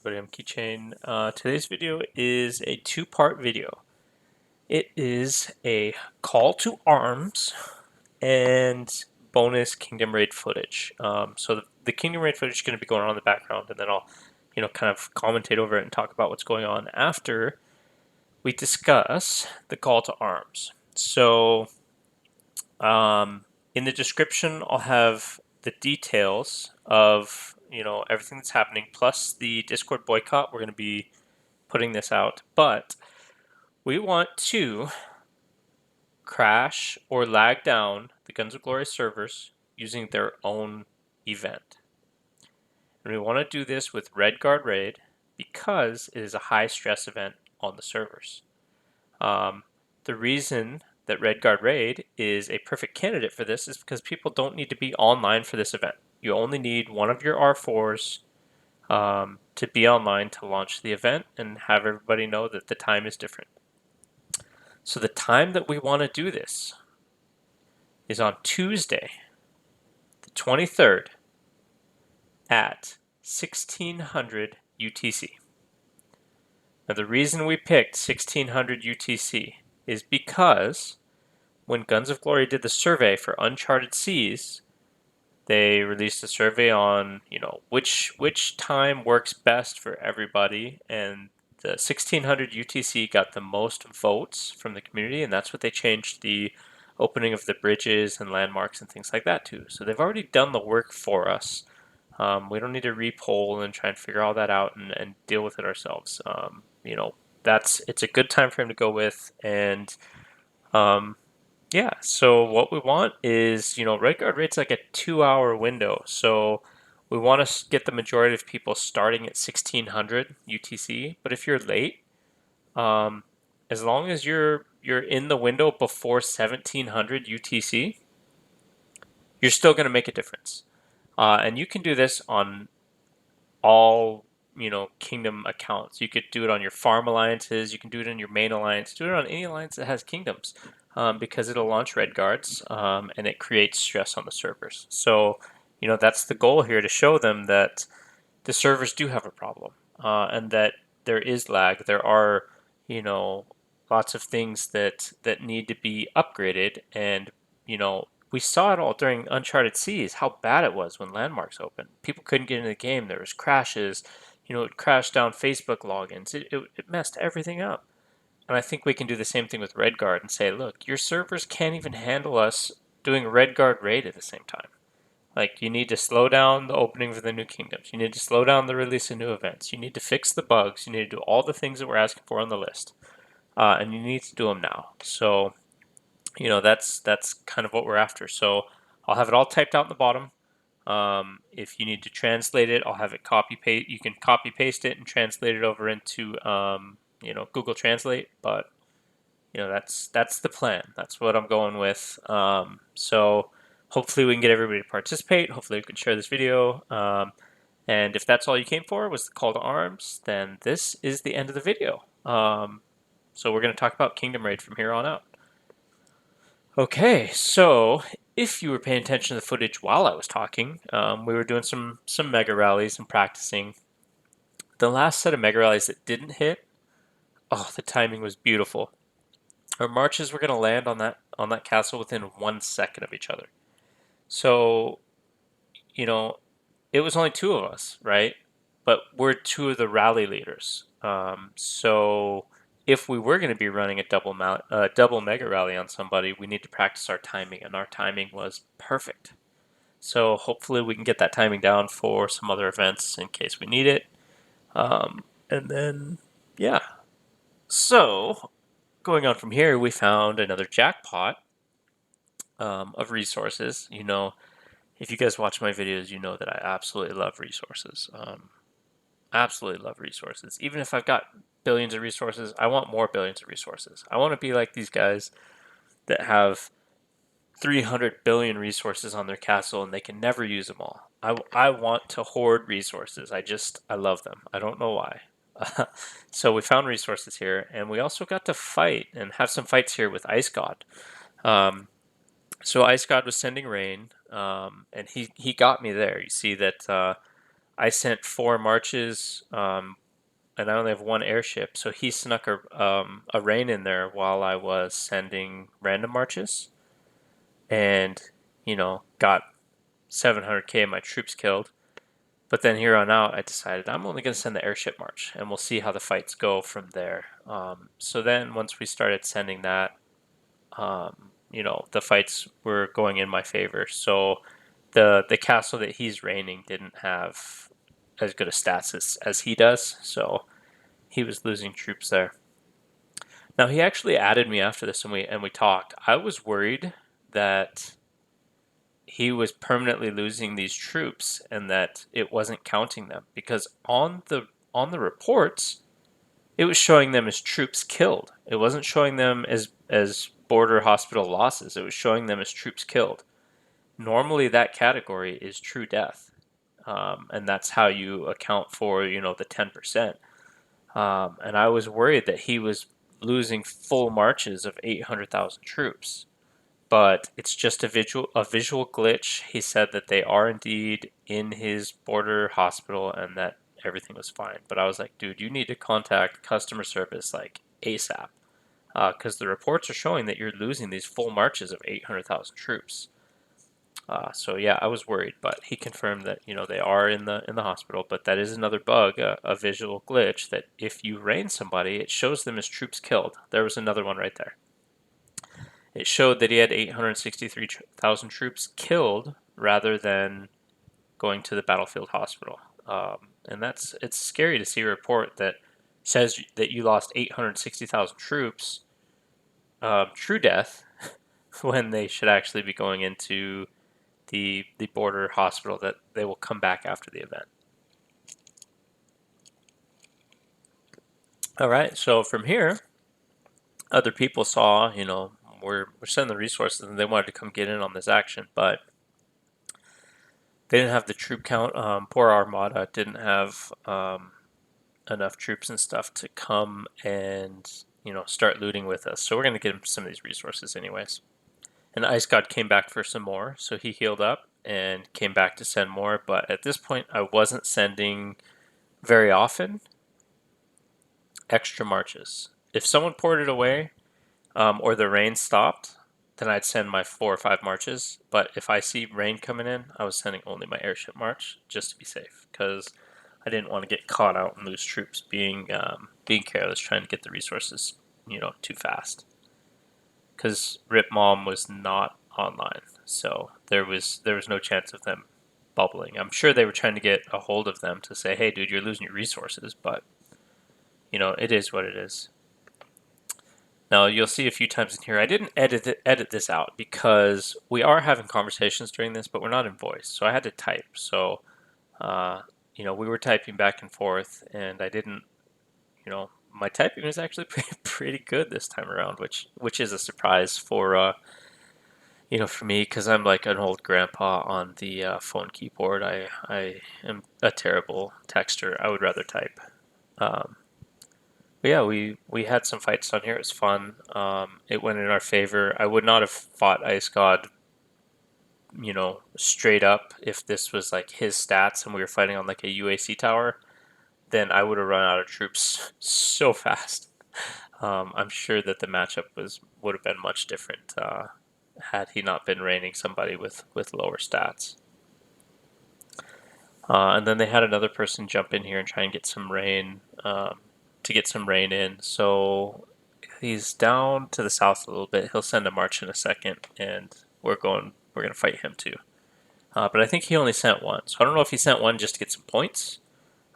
everybody, I'm Keychain. Today's video is a two-part video. It is a call to arms and bonus Kingdom Raid footage. So the Kingdom Raid footage is going to be going on in the background, and then I'll, kind of commentate over it and talk about what's going on after we discuss the call to arms. So, in the description, I'll have the details of everything that's happening, plus the Discord boycott. We're going to be putting this out, but we want to crash or lag down the Guns of Glory servers using their own event. And we want to do this with Redguard Raid because it is a high stress event on the servers. The reason that Redguard Raid is a perfect candidate for this is because people don't need to be online for this event. You only need one of your R4s to be online to launch the event and have everybody know that the time is different. So the time that we want to do this is on Tuesday, the 23rd at 1600 UTC. Now the reason we picked 1600 UTC is because when Guns of Glory did the survey for Uncharted Seas, they released a survey on, which time works best for everybody, and the 1600 UTC got the most votes from the community, and that's what they changed the opening of the bridges and landmarks and things like that to. So they've already done the work for us. We don't need to repoll and try and figure all that out and deal with it ourselves. It's a good time frame to go with, and yeah, so what we want is, Redguard Raid's like a 2-hour window. So we want to get the majority of people starting at 1600 UTC. But if you're late, as long as you're in the window before 1700 UTC, you're still going to make a difference. And you can do this on all, kingdom accounts. You could do it on your farm alliances. You can do it in your main alliance. Do it on any alliance that has kingdoms. Because it'll launch Redguards, and it creates stress on the servers. So, that's the goal here, to show them that the servers do have a problem, and that there is lag. There are, lots of things that need to be upgraded, and we saw it all during Uncharted Seas, how bad it was when landmarks opened. People couldn't get into the game. There was crashes. It crashed down Facebook logins. It messed everything up. And I think we can do the same thing with Redguard and say, look, your servers can't even handle us doing Redguard Raid at the same time. Like, you need to slow down the opening of the new kingdoms. You need to slow down the release of new events. You need to fix the bugs. You need to do all the things that we're asking for on the list. And you need to do them now. So, that's kind of what we're after. So I'll have it all typed out in the bottom. If you need to translate it, I'll have it copy-paste. You can copy-paste it and translate it over into Google Translate, but that's the plan. That's what I'm going with. So hopefully we can get everybody to participate. Hopefully we can share this video. And if that's all you came for was the call to arms, then this is the end of the video. So we're going to talk about Kingdom Raid from here on out. Okay, so if you were paying attention to the footage while I was talking, we were doing some mega rallies and practicing. The last set of mega rallies that didn't hit, oh, the timing was beautiful. Our marches were going to land on that castle within 1 second of each other. So, it was only 2 of us, right? But we're 2 of the rally leaders. So if we were going to be running a double mega rally on somebody, we need to practice our timing, and our timing was perfect. So hopefully we can get that timing down for some other events in case we need it. And then, yeah. So going on from here, we found another jackpot of resources. If you guys watch my videos, you know that I absolutely love resources. Absolutely love resources. Even if I've got billions of resources, I want more billions of resources. I want to be like these guys that have 300 billion resources on their castle and they can never use them all. I want to hoard resources. I love them. I don't know why. So we found resources here, and we also got to fight and have some fights here with Ice God. So Ice God was sending rain, and he got me there. You see that I sent 4 marches, and I only have one airship, so he snuck a rain in there while I was sending random marches, and got 700k of my troops killed. But then here on out, I decided I'm only going to send the airship march, and we'll see how the fights go from there. So then once we started sending that, the fights were going in my favor. So the castle that he's reigning didn't have as good a stats as he does, so he was losing troops there. Now he actually added me after this, and we talked. I was worried that he was permanently losing these troops and that it wasn't counting them, because on the reports it was showing them as troops killed. It wasn't showing them as border hospital losses. It was showing them as troops killed. Normally that category is true death, and that's how you account for the 10%. And I was worried that he was losing full marches of 800,000 troops, but it's just a visual glitch. He said that they are indeed in his border hospital and that everything was fine. But I was like, dude, you need to contact customer service like ASAP, because the reports are showing that you're losing these full marches of 800,000 troops. So yeah, I was worried, but he confirmed that they are in the hospital. But that is another bug, a visual glitch, that if you rain somebody, it shows them as troops killed. There was another one right there. It showed that he had 863,000 troops killed rather than going to the battlefield hospital. And it's scary to see a report that says that you lost 860,000 troops, true death, when they should actually be going into the border hospital that they will come back after the event. All right, so from here, other people saw, we're sending the resources and they wanted to come get in on this action, but they didn't have the troop count. Poor Armada didn't have enough troops and stuff to come and start looting with us. So we're going to get him some of these resources anyways. And Ice God came back for some more, so he healed up and came back to send more. But at this point, I wasn't sending very often extra marches. If someone poured it away, or the rain stopped, then I'd send my 4 or 5 marches. But if I see rain coming in, I was sending only my airship march just to be safe, because I didn't want to get caught out and lose troops being careless, trying to get the resources too fast. Because Rip Mom was not online, so there was no chance of them bubbling. I'm sure they were trying to get a hold of them to say, "Hey, dude, you're losing your resources," but it is what it is. Now you'll see a few times in here, I didn't edit this out because we are having conversations during this, but we're not in voice, so I had to type. So, we were typing back and forth, and I didn't, my typing was actually pretty good this time around, which is a surprise for me, because I'm like an old grandpa on the phone keyboard. I am a terrible texter. I would rather type. Um, but yeah, we had some fights on here. It was fun. It went in our favor. I would not have fought Ice God, straight up if this was like his stats and we were fighting on like a UAC tower. Then I would have run out of troops so fast. I'm sure that the matchup would have been much different had he not been raining somebody with lower stats. And then they had another person jump in here and try and get some rain, to get some rain in. So he's down to the south a little bit. He'll send a march in a second, and we're going to fight him too. But I think he only sent one. So I don't know if he sent one just to get some points,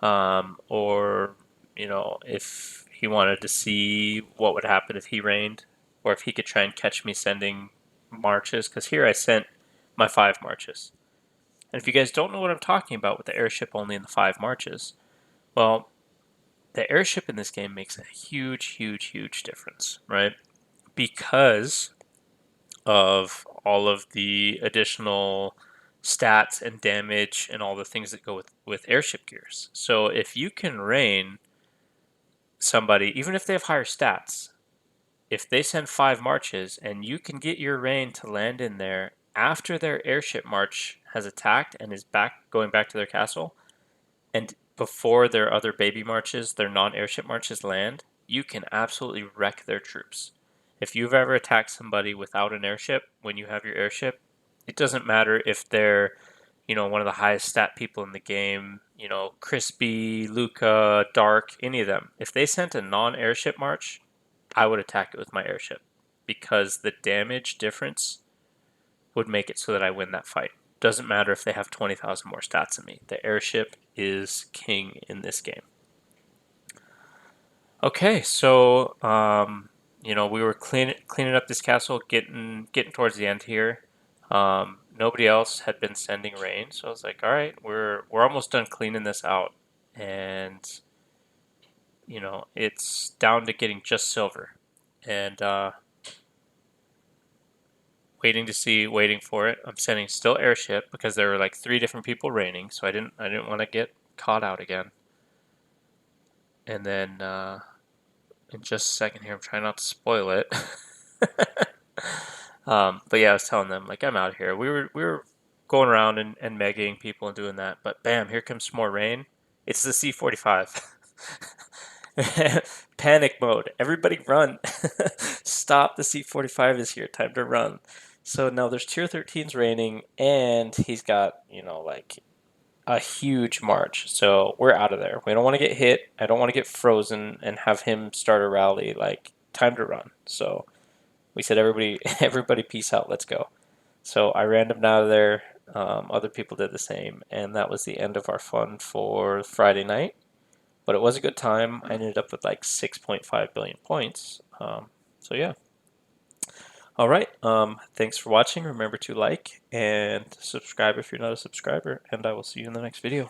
or if he wanted to see what would happen if he rained, or if he could try and catch me sending marches. Because here I sent my 5 marches. And if you guys don't know what I'm talking about with the airship only in the 5 marches, well, the airship in this game makes a huge, huge, huge difference, right? Because of all of the additional stats and damage and all the things that go with airship gears. So if you can rain somebody, even if they have higher stats, if they send 5 marches and you can get your rain to land in there after their airship march has attacked and is going back to their castle, and before their other baby marches, their non-airship marches land, you can absolutely wreck their troops. If you've ever attacked somebody without an airship, when you have your airship, it doesn't matter if they're, one of the highest stat people in the game, Crispy, Luca, Dark, any of them. If they sent a non-airship march, I would attack it with my airship because the damage difference would make it so that I win that fight. Doesn't matter if they have 20,000 more stats than me. The airship is king in this game. Okay, so we were cleaning up this castle, getting towards the end here. Nobody else had been sending rain, so I was like, all right, we're almost done cleaning this out, and it's down to getting just silver, and waiting for it. I'm sending still airship because there were like 3 different people raining, so I didn't want to get caught out again. And then in just a second here, I'm trying not to spoil it. But yeah, I was telling them like I'm out of here. We were going around and megging people and doing that, but bam, here comes some more rain. It's the C-45. Panic mode. Everybody run. Stop, the C-45 is here. Time to run. So now there's tier 13s raining, and he's got, like a huge march. So we're out of there. We don't want to get hit. I don't want to get frozen and have him start a rally. Like, time to run. So we said, everybody peace out. Let's go. So I ran him out of there. Other people did the same. And that was the end of our fun for Friday night. But it was a good time. I ended up with like 6.5 billion points. So yeah. All right. Thanks for watching. Remember to like and subscribe if you're not a subscriber. And I will see you in the next video.